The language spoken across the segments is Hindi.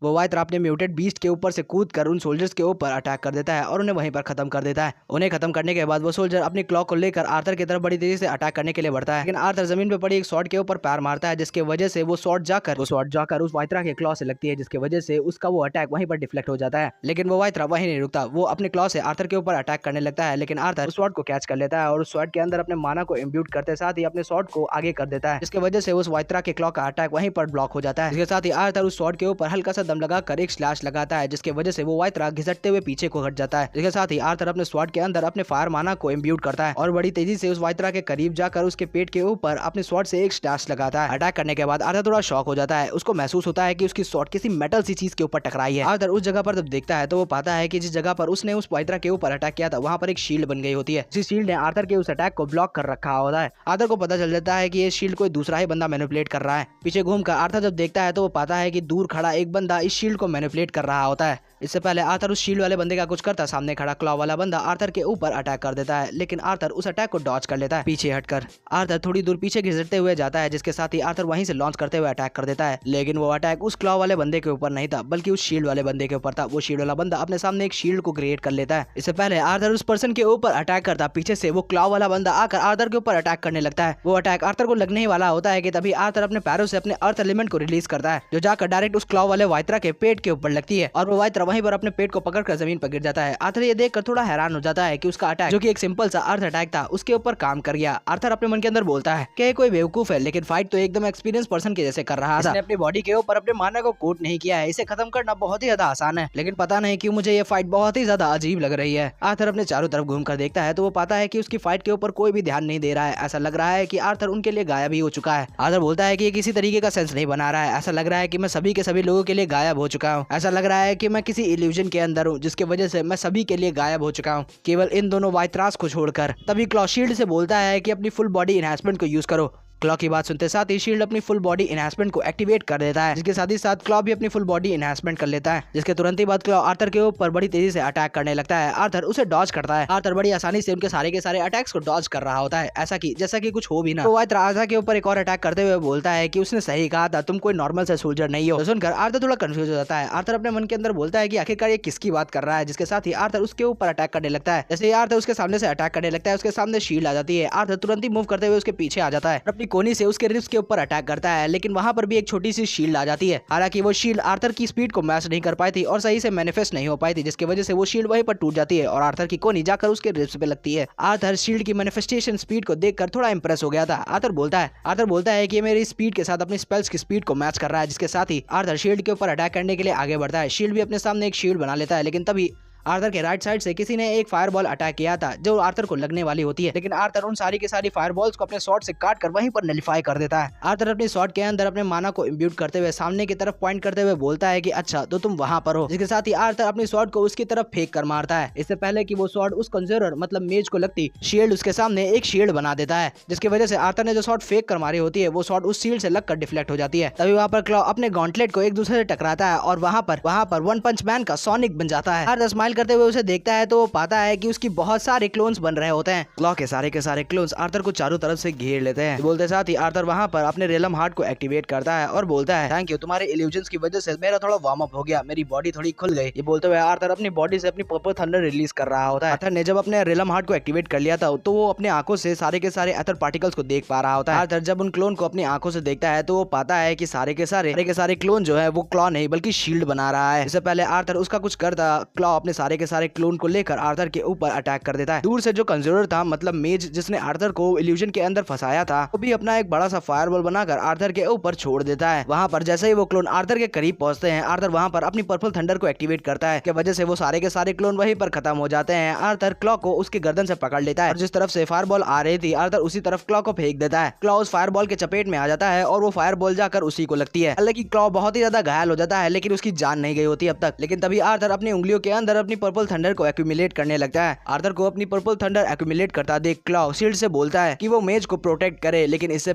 वो वाइथरा अपने म्यूटेड बीस्ट के ऊपर से कूद कर उन सोल्जर्स के ऊपर अटैक कर देता है और उन्हें वहीं पर खत्म कर देता है। उन्हें खत्म करने के बाद वो सोल्जर अपनी क्लॉक को लेकर आर्थर की तरफ बड़ी तेजी से अटैक करने के लिए बढ़ता है, लेकिन आर्थर जमीन पर पड़ी एक शॉट के ऊपर पैर मारता है, जिसकी वजह से वो शॉट जाकर उस वाइथरा के क्लॉ से लगती है, जिसकी वजह से उसका वो अटैक वहीं पर डिफ्लेक्ट हो जाता है। लेकिन वो वाइथरा वहीं नहीं रुकता, वो अपने क्लॉ से आर्थर के ऊपर अटैक करने लगता है, लेकिन आर्थर उस शॉट को कैच कर लेता है और उस शॉट के अंदर अपने माना को इम्ब्यूट करते साथ ही अपने शॉट को आगे कर देता है, जिसकी वजह से उस वाइथरा के क्लॉ का अटैक वहीं पर ब्लॉक हो जाता है। इसके साथ ही आर्थर उस शॉट के ऊपर हल्का सा दम लगाकर एक स्लैश लगाता है, जिसकी वजह से वो वाइथरा घिसटते हुए पीछे को हट जाता है। इसके साथ ही आर्थर अपने स्वॉर्ड के अंदर अपने फायर माना को इम्ब्यूट करता है और बड़ी तेजी से उस वाइथरा के करीब जाकर उसके पेट के ऊपर अपने स्वॉर्ड से एक स्लैश लगाता है। अटैक करने के बाद आर्थर थोड़ा शॉक हो जाता है, उसको महसूस होता है कि उसकी स्वॉर्ड किसी मेटल सी चीज के ऊपर टकराई है। आर्थर उस जगह पर जब देखता है तो वो पाता है कि जिस जगह पर उसने उस वाइथरा के ऊपर अटैक किया था वहां पर एक शील्ड बन गई होती है। इसी शील्ड ने आर्थर के उस अटैक को ब्लॉक कर रखा होता है। आर्थर को पता चल जाता है कि ये शील्ड कोई दूसरा ही बंदा मैनिपुलेट कर रहा है। पीछे घूमकर आर्थर जब देखता है तो वो पाता है कि दूर खड़ा एक बंदा इस शील्ड को मैनिपुलेट कर रहा होता है। इससे पहले आर्थर उस शील्ड वाले बंदे का कुछ करता, सामने खड़ा क्लॉ वाला बंदा आर्थर के ऊपर अटैक कर देता है, लेकिन आर्थर उस अटैक को डॉज कर लेता है पीछे हटकर। आर्थर थोड़ी दूर पीछे घिसटते हुए जाता है, जिसके साथ ही आर्थर वहीं से लॉन्च करते हुए अटैक कर देता है, लेकिन वो अटैक उस क्लॉ वाले बंदे के ऊपर नहीं था बल्कि उस शील्ड वाले बंदे के ऊपर था। वो शील्ड वाला बंदा अपने सामने एक शील्ड को क्रिएट कर लेता है। इससे पहले आर्थर उस पर्सन के ऊपर अटैक करता, पीछे से वो क्लॉ वाला बंदा आकर आर्थर के ऊपर अटैक करने लगता है। वो अटैक आर्थर को लगने ही वाला होता है कि तभी आर्थर अपने पैरों से अपने अर्थ एलिमेंट को रिलीज करता है, जो जाकर डायरेक्ट उस क्लॉ वाले वाइथरा के पेट के ऊपर लगती है और वो वाइथरा वहीं पर अपने पेट को पकड़कर जमीन पर गिर जाता है। आर्थर ये देखकर थोड़ा हैरान हो जाता है कि उसका अटैक, जो कि एक सिंपल सा अर्थ अटैक था, उसके ऊपर काम कर गया। आर्थर अपने मन के अंदर बोलता है कि कोई बेवकूफ है, लेकिन फाइट तो एकदम एक्सपीरियंस पर्सन के जैसे कर रहा था। इसने अपनी बॉडी के ऊपर अपने माना को कोट नहीं किया है, इसे खत्म करना बहुत ही ज्यादा आसान है, लेकिन पता नहीं क्यों मुझे ये फाइट बहुत ही ज्यादा अजीब लग रही है। आर्थर अपने चारों तरफ घूमकर देखता है तो वो पाता है कि उसकी फाइट के ऊपर कोई भी ध्यान नहीं दे रहा है। ऐसा लग रहा है कि आर्थर उनके लिए गायब ही हो चुका है। आर्थर बोलता है कि ये किसी तरीके का सेंस नहीं बना रहा है। ऐसा लग रहा है कि मैं सभी के सभी लोगों के लिए गायब हो चुका हूँ। ऐसा लग रहा है कि मैं किसी इल्यूजन के अंदर हूँ, जिसकी वजह से मैं सभी के लिए गायब हो चुका हूँ, केवल इन दोनों वाइथरास को छोड़कर। तभी क्लॉ शील्ड से बोलता है कि अपनी फुल बॉडी इनहैंसमेंट को यूज करो। क्लॉ की बात सुनते साथ ही शील्ड अपनी फुल बॉडी इनहैंसमेंट को एक्टिवेट कर देता है, जिसके साथ ही साथ क्लॉ भी अपनी फुल बॉडी इनहैंसमेंट कर लेता है, जिसके तुरंत ही बाद क्लॉ आर्थर के ऊपर बड़ी तेजी से अटैक करने लगता है। आर्थर उसे डॉज करता है। आर्थर बड़ी आसानी से उनके सारे के सारे अटैक्स को डॉज कर रहा होता है, ऐसा कि जैसा कि कुछ हो भी ना। तो वाइथरा आर्थर के ऊपर एक और अटैक करते हुए बोलता है कि उसने सही कहा था, तुम कोई नॉर्मल से सोल्जर नहीं हो। तो सुनकर आर्थर थोड़ा कंफ्यूज हो जाता है। आर्थर अपने मन के अंदर बोलता है कि आखिरकार ये किसकी बात कर रहा है, जिसके साथ ही आर्थर उसके ऊपर अटैक करने लगता है। जैसे ही आर्थर उसके सामने से अटैक करने लगता है, उसके सामने शील्ड आ जाती है। आर्थर तुरंत ही मूव करते हुए उसके पीछे आ जाता है, अपनी कोनी से उसके रिब्स के ऊपर अटैक करता है, लेकिन वहां पर भी एक छोटी सी शील्ड आ जाती है। हालांकि वो शील्ड आर्थर की स्पीड को मैच नहीं कर पाई थी और सही से मैनिफेस्ट नहीं हो पाई थी, जिसकी वजह से वो शील्ड वहीं पर टूट जाती है और आर्थर की कोनी जाकर उसके रिब्स पे लगती है। आर्थर शील्ड की मैनिफेस्टेशन स्पीड को देखकर थोड़ा इंप्रेस हो गया था। आर्थर बोलता है कि ये मेरी स्पीड के साथ अपनी स्पेल्स की स्पीड को मैच कर रहा है, जिसके साथ ही आर्थर शील्ड के ऊपर अटैक करने के लिए आगे बढ़ता है। शील्ड भी अपने सामने एक शील्ड बना लेता है, लेकिन तभी आर्थर के राइट साइड से किसी ने एक फायरबॉल अटैक किया था, जो आर्थर को लगने वाली होती है, लेकिन आर्थर उन सारी की सारी फायरबॉल्स को अपने शॉट से काट कर वहीं पर नलिफाई कर देता है। आर्थर अपने शॉट के अंदर अपने माना को इम्ब्यूट करते हुए सामने की तरफ पॉइंट करते हुए बोलता है कि अच्छा तो तुम वहां पर हो, जिसके साथ ही आर्थर अपनी शॉट को उसकी तरफ फेंक कर मारता है। इससे पहले कि वो शॉट उस कंजरर मतलब मेज को लगती, शील्ड उसके सामने एक शील्ड बना देता है, जिसकी वजह से आर्थर ने जो शॉट फेंक कर मारी होती है वो शॉट उस शील्ड से लगकर डिफ्लेक्ट हो जाती है। तभी वहां पर क्लॉ अपने गॉन्टलेट को एक दूसरे से टकराता है और वहां पर वन पंच मैन का सोनिक बन जाता है। आर्थर स्माइल करते हुए उसे देखता है तो वो पाता है कि उसकी बहुत सारे क्लोन्स बन रहे होते हैं। क्लॉ के सारे क्लोन्स आर्थर को चारों तरफ से घेर लेते हैं। बोलते साथ ही आर्थर वहां पर अपने रेलम हार्ट को एक्टिवेट करता है और बोलता है थैंक यू, तुम्हारे इल्यूजन्स की वजह से मेरा थोड़ा वार्म अप हो गया, मेरी बॉडी थोड़ी खुल गई। ये बोलते हुए आर्थर अपनी बॉडी से अपनी पर्पल थंडर रिलीज कर रहा होता है। आर्थर ने जब अपने रेलम हार्ट को एक्टिवेट कर लिया था तो वो अपने आंखों से सारे के सारे एथर पार्टिकल्स को देख पा रहा होता है। आर्थर जब उन क्लोन को अपनी आंखों से देखता है तो वो पाता है कि सारे के सारे क्लोन जो है वो क्लॉ नहीं बल्कि शील्ड बना रहा है। इससे पहले आर्थर उसका कुछ करता, क्लॉ अपने सारे के सारे क्लोन को लेकर आर्थर के ऊपर अटैक कर देता है। दूर से जो कंजूरर था मतलब मेज जिसने आर्थर को इल्यूजन के अंदर फंसाया था, वो भी अपना एक बड़ा सा फायरबॉल बनाकर आर्थर के ऊपर छोड़ देता है। वहां पर जैसे ही वो क्लोन आर्थर के करीब पहुंचते हैं, आर्थर वहां पर अपनी पर्पल थंडर को एक्टिवेट करता है, की वजह से वो सारे के सारे क्लोन वहीं पर खत्म हो जाते हैं। आर्थर क्लॉ को उसकी गर्दन से पकड़ लेता है और जिस तरफ से फायरबॉल आ रही थी आर्थर उसी तरफ क्लॉ को फेंक देता है। क्लॉ उस फायरबॉल के चपेट में आ जाता है और वो फायरबॉल जाकर उसी को लगती है। हालांकि क्लॉ बहुत ही ज्यादा घायल हो जाता है, लेकिन उसकी जान नहीं गई होती अब तक। लेकिन तभी आर्थर अपनी उंगलियों के अंदर अपनी पर्पल थंडर को एक्यूमुलेट करने लगता है। आर्थर को अपनी पर्पल थंडर एक्यूमुलेट करता देख क्लॉ शील्ड से बोलता है कि वो मेज को प्रोटेक्ट करे, लेकिन इससे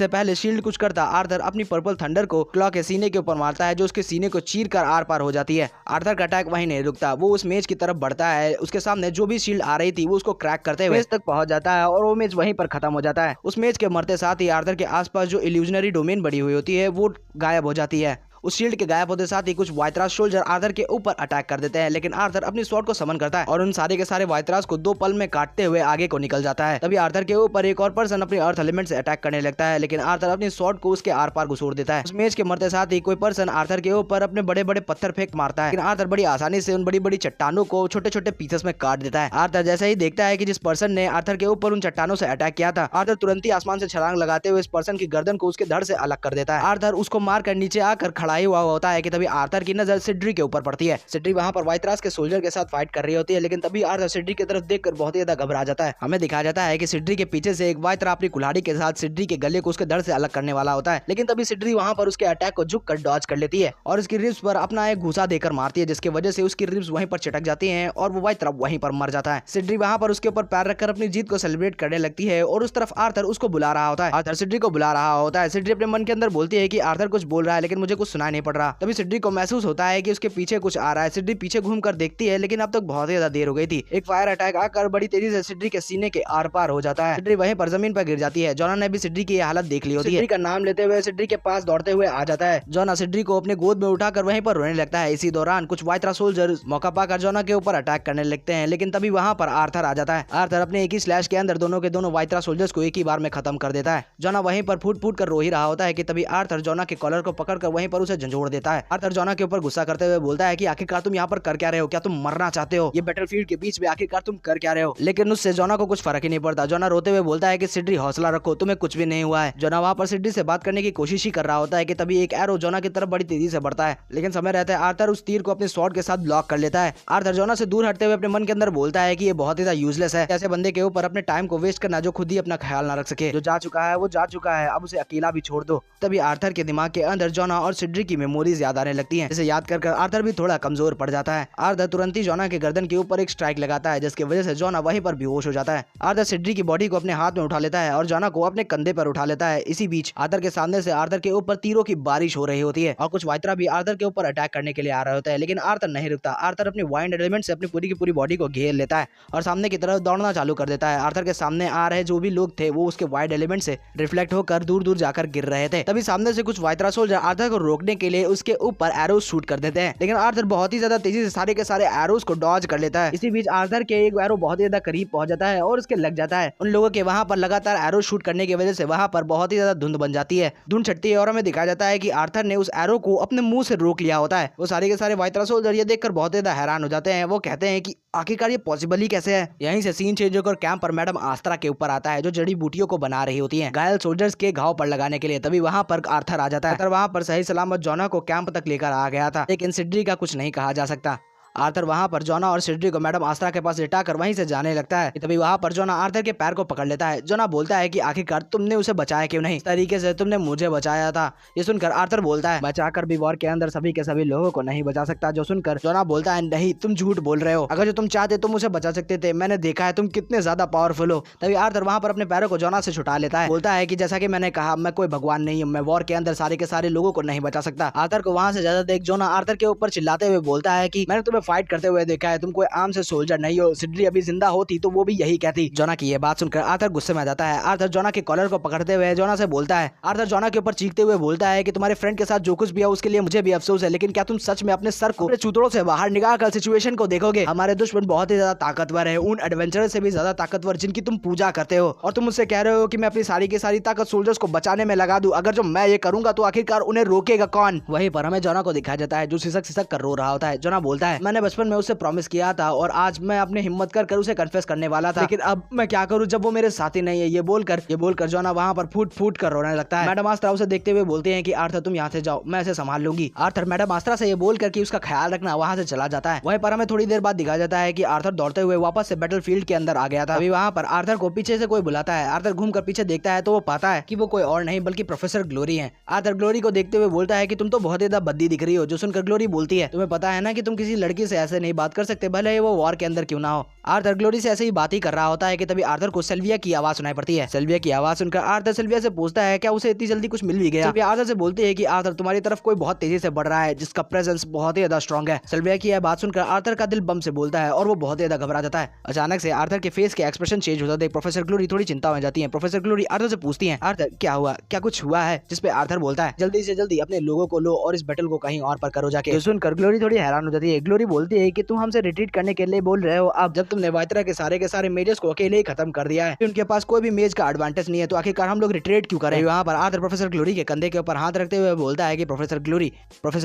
पहले शील्ड कुछ करता आर्थर अपनी पर्पल थंडर को क्लॉ के सीने के ऊपर मारता है, जो उसके सीने को चीर कर आर पार हो जाती है। आर्थर का अटैक वहीं नहीं रुकता, वो उस मेज की तरफ बढ़ता है। उसके सामने जो भी शील्ड आ रही थी वो उसको क्रैक करते हुए मेज तक पहुंच जाता है और वो मेज वहीं पर खत्म हो जाता है। उस मेज के मरते साथ ही आर्थर के आसपास जो इल्यूजनरी डोमेन बड़ी हुई होती है वो गायब हो जाती है उस शील्ड के गायब होते साथ ही कुछ वाइत्रास सोल्जर आर्थर के ऊपर अटैक कर देते हैं, लेकिन आर्थर अपनी स्वॉर्ड को समन करता है और उन सारे के सारे वाइत्रास को 2 पल में काटते हुए आगे को निकल जाता है। तभी आर्थर के ऊपर एक और पर्सन अपनी अर्थ एलिमेंट से अटैक करने लगता है, लेकिन आर्थर अपनी स्वॉर्ड को उसके आर पार घुसूड़ देता है। उस मेज के मरते साथ ही कोई पर्सन आर्थर के ऊपर अपने बड़े बड़े पत्थर फेंक मारता है, लेकिन आर्थर बड़ी आसानी से उन बड़ी बड़ी चट्टानों को छोटे छोटे पीसेस में काट देता है। आर्थर जैसे ही देखता है कि जिस पर्सन ने आर्थर के ऊपर उन चट्टानों से अटैक किया था, आर्थर तुरंत ही आसमान से छलांग लगाते हुए इस पर्सन की गर्दन को उसके धड़ से अलग कर देता है। आर्थर उसको मारकर नीचे आकर खड़ा ही हुआ होता है कि तभी आर्थर की नजर सिड्री के ऊपर पड़ती है। सिड्री वहां पर वाइत्रास के सोल्जर के साथ फाइट कर रही होती है, लेकिन तभी आर्थर सिड्री की तरफ देखकर बहुत ही ज्यादा घबरा जाता है। हमें दिखाया जाता है कि सिड्री के पीछे से एक वाइत्रा अपनी कुल्हाड़ी के साथ सिड्री के गले को उसके धड़ से अलग करने वाला होता है, लेकिन तभी सिड्री वहां पर उसके अटैक को झुक कर डॉज कर लेती है और उसकी रिब्स पर अपना एक घुसा देकर मारती है, जिसकी वजह से उसकी रिब्स वहीं पर चटक जाती हैं और वो वाइत्रा वहीं पर मर जाता है। सिड्री वहां पर उसके ऊपर पैर रखकर अपनी जीत को सेलिब्रेट करने लगती है और उस तरफ आर्थर उसको बुला रहा होता है। आर्थर सिड्री को बुला रहा होता है। सिड्री अपने मन के अंदर बोलती है कि आर्थर कुछ बोल रहा है, लेकिन मुझे कुछ सुनाई नहीं पड़ रहा। तभी सिड्री को महसूस होता है कि उसके पीछे कुछ आ रहा है। सिड्री पीछे घूमकर देखती है, लेकिन अब तक बहुत ही ज्यादा देर हो गई थी। एक फायर अटैक आकर बड़ी तेजी से सिड्री के सीने के आर पार हो जाता है। सिड्री वहीं पर जमीन पर गिर जाती है। जोना ने भी सिड्री की हालत देख ली होती है। सिड्री का नाम लेते हुए सिड्री के पास दौड़ते हुए आ जाता है। जोना सिड्री को अपने गोद में उठाकर वहीं पर रोने लगता है। इसी दौरान कुछ वाइत्रा सोल्जर मौका पाकर जोना के ऊपर अटैक करने लगते हैं, लेकिन तभी वहां पर आर्थर आ जाता है। आर्थर अपने एक ही स्लैश के अंदर दोनों के दोनों वाइत्रा सोल्जर्स को एक ही बार में खत्म कर देता है। जोना वहीं पर फूट फूट कर रो ही रहा होता है कि तभी आर्थर जोना के कॉलर को पकड़कर वहीं पर उसे झंझोड़ देता है। आर्थर जोना के ऊपर गुस्सा करते हुए बोलता है कि आखिरकार तुम यहाँ पर कर क्या रहे हो? क्या तुम मरना चाहते हो? ये बैटलफील्ड के बीच में आखिरकार तुम कर क्या रहे हो? लेकिन उससे जोना को कुछ फर्क ही नहीं पड़ता। जोना रोते हुए बोलता है कि सिड्री हौसला रखो, तुम्हें कुछ भी नहीं हुआ है। जोना वहां पर सिड्री से बात करने की कोशिश ही कर रहा होता है कि तभी एक एरो जोना की तरफ बड़ी तेजी से बढ़ता है, लेकिन समय रहते हैं आर्थर उस तीर को अपने स्वॉर्ड के साथ ब्लॉक कर लेता है। आर्थर जोना से दूर हटते हुए अपने मन के अंदर बोलता है कि ये बहुत ही ज्यादा यूजलेस है, ऐसे बंदे के ऊपर अपने टाइम को वेस्ट करना जो खुद ही अपना ख्याल ना रख सके। जो जा चुका है वो जा चुका है, अब उसे अकेला भी छोड़ दो। तभी आर्थर के दिमाग के अंदर जोना और सिड्री की मेमोरीज याद आने लगती हैं, जिसे याद कर आर्थर भी थोड़ा कमजोर पड़ जाता है। आर्थर तुरंत ही जोना के गर्दन के ऊपर एक स्ट्राइक लगाता है, जिसकी वजह से जोना वहीं पर बेहोश हो जाता है। आर्थर सिड्री की बॉडी को अपने हाथ में उठा लेता है और जोना को अपने कंधे पर उठा लेता है। इसी बीच आर्थर के सामने से आर्थर के ऊपर तीरों की बारिश हो रही होती है और कुछ वाइत्रा भी आर्थर के ऊपर अटैक करने के लिए आ रहे होते हैं, लेकिन आर्थर नहीं रुकता। आर्थर अपनी वाइंड एलिमेंट से अपनी पूरी की पूरी बॉडी को घेर लेता है और सामने की तरफ दौड़ना चालू कर देता है। आर्थर के सामने आ रहे जो भी लोग थे वो उसके वाइड एलिमेंट से रिफ्लेक्ट होकर दूर दूर जाकर गिर रहे थे। तभी सामने से कुछ वाइत्रा सोल्जर आर्थर को रोकने के लिए उसके ऊपर एरोस शूट कर देते हैं, लेकिन आर्थर बहुत ही ज्यादा तेजी से सारे के सारे एरोस को डॉज कर लेता है। इसी बीच आर्थर के एक एरो बहुत ही ज्यादा करीब पहुंच जाता है और उसके लग जाता है। उन लोगों के वहां पर लगातार एरो शूट करने की वजह से वहां पर बहुत ही ज्यादा धुंध बन जाती है। धुंध छटती है और हमें दिखाया जाता है कि आर्थर ने उस एरो को अपने मुंह से रोक लिया होता है। वो सारे के सारे वाइत्रा सोल्जर ये देखकर बहुत ज्यादा हैरान हो जाते हैं। वो कहते हैं कि आखिरकार ये पॉसिबल ही कैसे है। यहीं से सीन चेंज होकर कैंप पर मैडम आस्त्रा के ऊपर आता है, जो जड़ी बूटियों को बना रही होती हैं घायल सोल्जर्स के घाव पर लगाने के लिए। तभी वहां पर आर्थर आ जाता है। आर्थर वहां पर सही सलामत जोना को कैंप तक लेकर आ गया था, लेकिन सिड्री का कुछ नहीं कहा जा सकता। आर्थर वहां पर जोना और सिड्री को मैडम आस्त्रा के पास लिटाकर वहीं से जाने लगता है। तभी वहां पर जोना आर्थर के पैर को पकड़ लेता है। जोना बोलता है कि आखिरकार तुमने उसे बचाया क्यों नहीं? इस तरीके से तुमने मुझे बचाया था। ये सुनकर आर्थर बोलता है बचाकर भी वॉर के अंदर सभी के सभी लोगों को नहीं बचा सकता। जो सुनकर जोना बोलता है नहीं, तुम झूठ बोल रहे हो। अगर जो तुम चाहते तुम उसे बचा सकते थे, मैंने देखा है तुम कितने ज्यादा पावरफुल हो। तभी आर्थर वहां पर अपने पैरों को जोना से छुटा लेता है। बोलता है कि जैसा कि मैंने कहा, मैं कोई भगवान नहीं हूँ, मैं वॉर के अंदर सारे के सारे लोगों को नहीं बचा सकता। आर्थर को वहां से ज्यादा देख जोना आर्थर के ऊपर चिल्लाते हुए बोलता है कि मैंने तुम्हें फाइट करते हुए देखा है, तुम कोई आम से सोल्जर नहीं हो। सिड्री अभी जिंदा होती तो वो भी यही कहती। जोना की ये बात सुनकर आर्थर गुस्से में आ जाता है। आर्थर जोना के कॉलर को पकड़ते हुए जोना से बोलता है, आर्थर जोना के ऊपर चीखते हुए बोलता है कि तुम्हारे फ्रेंड के साथ जो कुछ भी है उसके लिए मुझे भी अफसोस है, लेकिन क्या तुम सच में अपने सर को अपने चूतड़ों से बाहर निकाल कर सिचुएशन को देखोगे? हमारे दुश्मन बहुत ही ज्यादा ताकतवर है, उन एडवेंचर से भी ज्यादा ताकतवर जिनकी तुम पूजा करते हो, और तुम मुझसे कह रहे हो कि मैं अपनी सारी की सारी ताकत सोल्जर्स को बचाने में लगा दूं। अगर जो मैं ये करूंगा तो आखिरकार उन्हें रोकेगा कौन? वहीं पर हमें जोना को दिखाया जाता है जो सिसक सिसक कर रो रहा होता है। जोना बोलता है मैंने बचपन में उससे प्रॉमिस किया था और आज मैं अपनी हिम्मत कर उसे कन्फेस करने वाला था, लेकिन अब मैं क्या करूं जब वो मेरे साथी नहीं है। ये बोलकर जोना वहां पर फूट फूट कर रोने लगता है। मैडम आस्त्रा उसे देखते हुए बोलते हैं कि आर्थर तुम यहाँ से जाओ, मैं इसे संभाल लूंगी। आर्थर मैडम आस्त्रा से ये बोलकर कि उसका ख्याल रखना वहां से चला जाता है। वहीं पर हमें थोड़ी देर बाद दिखाया जाता है कि आर्थर दौड़ते हुए वापस से बैटलफील्ड के अंदर आ गया था। अभी वहां पर आर्थर को पीछे से कोई बुलाता है। आर्थर घूमकर पीछे देखता है तो वो पाता है कि वो कोई और नहीं बल्कि प्रोफेसर ग्लोरी है। आर्थर ग्लोरी को देखते हुए बोलता है कि तुम तो बहुत ज्यादा बद्दी दिख रही हो। जो सुनकर ग्लोरी बोलती है तुम्हें पता है ना कि तुम किसी लड़की लड़की से ऐसे नहीं बात कर सकते, भले ही वो वॉर के अंदर क्यों ना हो। आर्थर ग्लोरी से ऐसे ही बात ही कर रहा होता है कि तभी आर्थर को सिल्विया की आवाज सुनाई पड़ती है। सिल्विया की आवाज सुनकर आर्थर सिल्विया से पूछता है क्या उसे इतनी जल्दी कुछ मिल भी गया। सिल्विया आर्थर से बोलती है कि आर्थर तुम्हारी तरफ कोई बहुत तेजी से बढ़ रहा है जिसका प्रेजेंस बहुत ही ज्यादा स्ट्रॉन्ग है। सिल्विया की यह बात सुनकर आर्थर का दिल बम से बोलता है और वो बहुत ज्यादा घबरा जाता है। अचानक से आर्थर के फेस के एक्सप्रेशन चेंज होता देख प्रोफेसर ग्लोरी थोड़ी चिंता में जाती है। प्रोफेसर ग्लोरी आर्थर से पूछती है आर्थर क्या हुआ, क्या कुछ हुआ है? जिसपे आर्थर बोलता है जल्दी से जल्दी अपने लोगों को लो और इस बैटल को कहीं और पर करो जाके। सुनकर ग्लोरी थोड़ी हैरान हो जाती है। ग्लोरी बोलती है कि तुम हमसे रिट्रीट करने के लिए बोल रहे हो, अब जब तुमने वाइतरा के सारे मेजेस को अकेले ही खत्म कर दिया है, उनके पास कोई भी मेज का एडवांटेज नहीं है, तो आखिरकार हम लोग रिट्रीट क्यों करें? यहाँ पर आर्थर प्रोफेसर ग्लोरी के कंधे के ऊपर हाथ रखते हुए बोलता है कि प्रोफेसर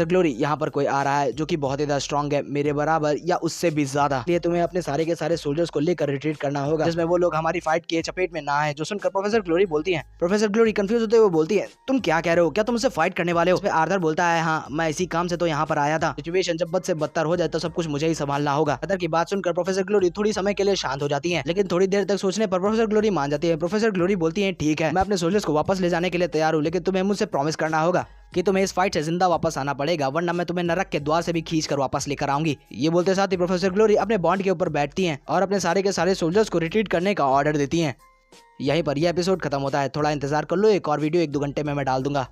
ग्लोरी यहाँ पर कोई आ रहा है जो कि बहुत ही ज्यादा स्ट्रॉन्ग है, मेरे बराबर या उससे भी ज्यादा, इसलिए तुम्हें अपने सारे के सारे सोल्जर्स को लेकर रिट्रीट करना होगा जिसमें वो लोग हमारी फाइट के चपेट में ना आए। जो सुनकर प्रोफेसर ग्लोरी बोलती है, प्रोफेसर ग्लोरी कंफ्यूज होते हुए बोलती है तुम क्या कह रहे हो, क्या तुम मुझसे फाइट करने वाले हो? उसपे आर्थर बोलता है हाँ, मैं इसी काम से तो यहाँ पर आया था, सिचुएशन जब बद से बदतर हो जाए तो सब कुछ मुझे ही संभालना होगा। आर्थर की बात सुनकर प्रोफेसर ग्लोरी थोड़ी समय के लिए शांत हो जाती है, लेकिन थोड़ी देर तक सोचने पर प्रोफेसर ग्लोरी मान जाती है। प्रोफेसर ग्लोरी बोलती है ठीक है, मैं अपने सोल्जर्स को वापस ले जाने के लिए तैयार हूँ, लेकिन तुम्हें मुझसे प्रॉमिस करना होगा कि तुम्हें इस फाइट से जिंदा वापस आना पड़ेगा, वरना मैं तुम्हें नरक के द्वार से भी खींच कर वापस लेकर आऊंगी। ये बोलते साथ ही प्रोफेसर ग्लोरी अपने बॉन्ड के ऊपर बैठती हैं और अपने सारे के सारे सोल्जर्स को रिट्रीट करने का ऑर्डर देती हैं। यहीं पर यह एपिसोड खत्म होता है। थोड़ा इंतजार कर लो, एक और वीडियो 1-2 घंटे में मैं डाल दूंगा।